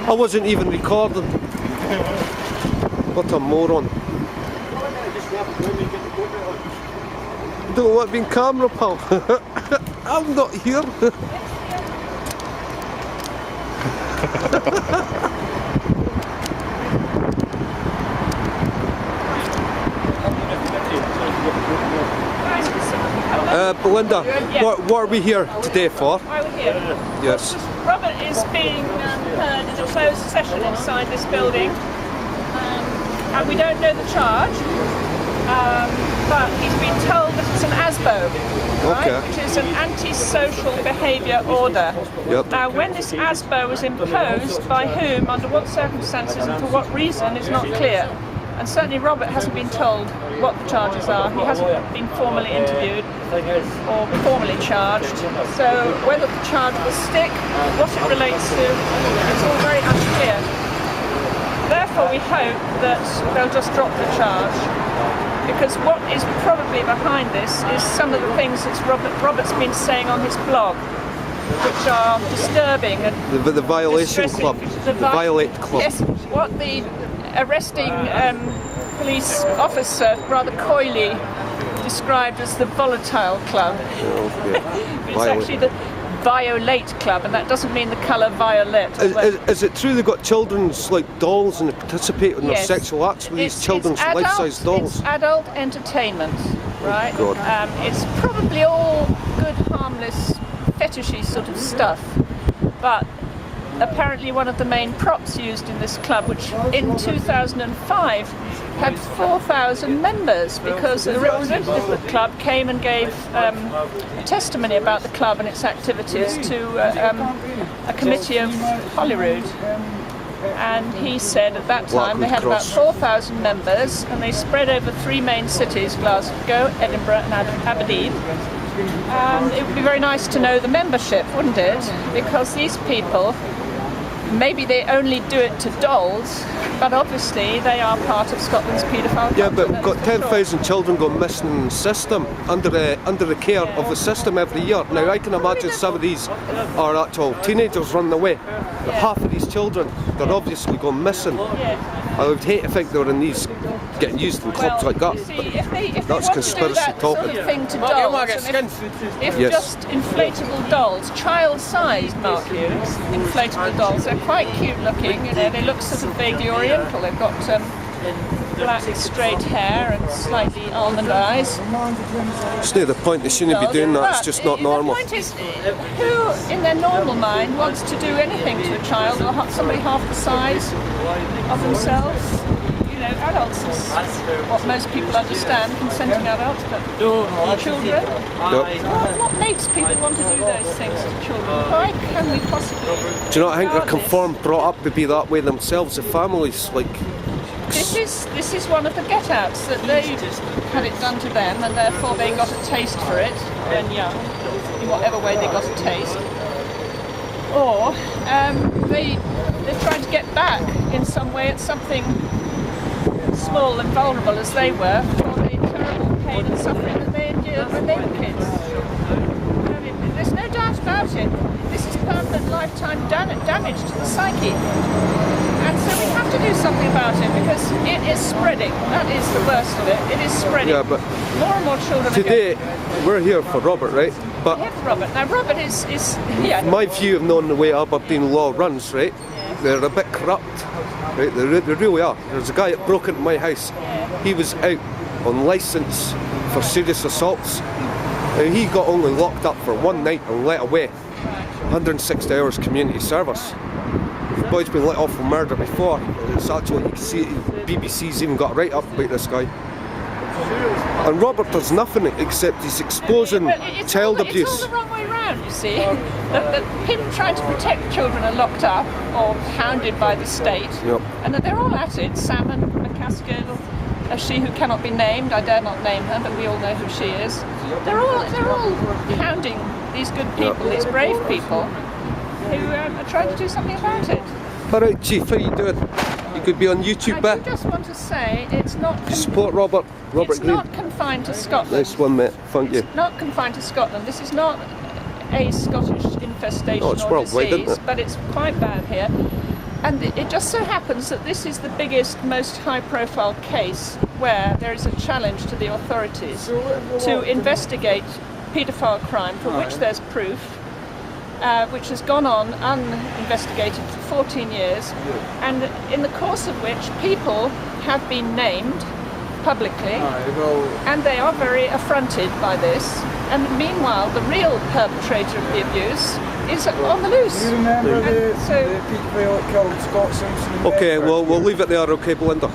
I wasn't even recording. What a moron. Don't want to be in camera, pal. I'm not here. Belinda, yeah. what are we here today for? Why are we here? Yes. Robert is being heard in a closed session inside this building, and we don't know the charge, but he's been told that it's an ASBO, right? Okay. Which is an antisocial behaviour order. Yep. Now, when this ASBO was imposed, by whom, under what circumstances, and for what reason is not clear. And certainly Robert hasn't been told what the charges are. He hasn't been formally interviewed or formally charged. So whether the charge will stick, what it relates to, it's all very unclear. Therefore we hope that they'll just drop the charge, because what is probably behind this is some of the things that Robert's been saying on his blog, which are disturbing and The violation club. The Violate Club. Yes, what the arresting police officer rather coyly described as the volatile club. It's actually the Violate Club, and that doesn't mean the colour violet. Is it true they've got children's like dolls and they participate in their sexual acts with these children's life-size dolls? It's adult entertainment, right? God. It's probably all good, harmless, fetishy sort of stuff, but apparently one of the main props used in this club, which in 2005 had 4,000 members, because a representative of the club came and gave testimony about the club and its activities to a committee of Holyrood. And he said at that time they had about 4,000 members, and they spread over 3 main cities, Glasgow, Edinburgh and Aberdeen. And it would be very nice to know the membership, wouldn't it? Because these people, maybe they only do it to dolls, but obviously they are part of Scotland's paedophile culture. Yeah, but we've got 10,000 children going missing in the system, under the care of the system every year. Now I can imagine some of these are actual teenagers running away, but half of these children, they're obviously going missing. I would hate to think they were in these, getting used in clubs like that. See, if they That's want conspiracy to do that talking. sort of thing to dolls, and if just inflatable dolls, child-sized, mark you, inflatable dolls, they're quite cute looking, you know, they look sort of vaguely oriental. They've got black straight hair and slightly almond eyes. It's near the point they shouldn't be doing that, it's just not normal. The point is, who in their normal mind wants to do anything to a child or somebody half the size of themselves? You know, adults is what most people understand, consenting adults, but children? What makes people want to do those things to children? Why can we possibly? Do you not think they're conformed, brought up to be that way themselves, the families? Like, This is one of the get-outs, that they had it done to them and therefore they got a taste for it when young, in whatever way they got a taste. Or they're trying to get back in some way at something small and vulnerable as they were for the terrible pain and suffering that they endured when they were kids. I mean, there's no doubt about it. This is permanent lifetime damage to the psyche. And so we have to do something about it, because it is spreading. That is the worst of it. It is spreading. Yeah, but more and more children today we're here for Robert, right? But here for Robert. Now Robert is my view of knowing the way Aberdeen law runs, right? They're a bit corrupt, right? They really are. There's a guy that broke into my house. He was out on licence for serious assaults, and he got only locked up for one night and let away. 160 hours community service. The boy's been let off for murder before. It's actually, you can see, BBC's even got a write-up about this guy. And Robert does nothing except he's exposing child abuse. It's all the wrong way round, you see. Him trying to protect children are locked up or hounded by the state. Yep. And they're all at it. Salmon, McCaskill, she who cannot be named, I dare not name her, but we all know who she is. They're all hounding these good people, these brave people, who are trying to do something about it. Alright, Chief, how you doing? You could be on YouTube, I just want to say it's not. Support Robert It's Green. not confined to Scotland. Nice one, mate. Thank you. It's not confined to Scotland. This is not a Scottish infestation Oh, it's or worldwide, disease, isn't it? but it's quite bad here. And it just so happens that this is the biggest, most high-profile case where there is a challenge to the authorities to investigate paedophile crime for which there's proof, which has gone on uninvestigated for 14 years, and in the course of which people have been named publicly, and they are very affronted by this. And meanwhile, the real perpetrator of the abuse is on the loose. Do you remember the paedophile that killed Scott Simpson? Okay, well, we'll leave it there, okay, Belinda.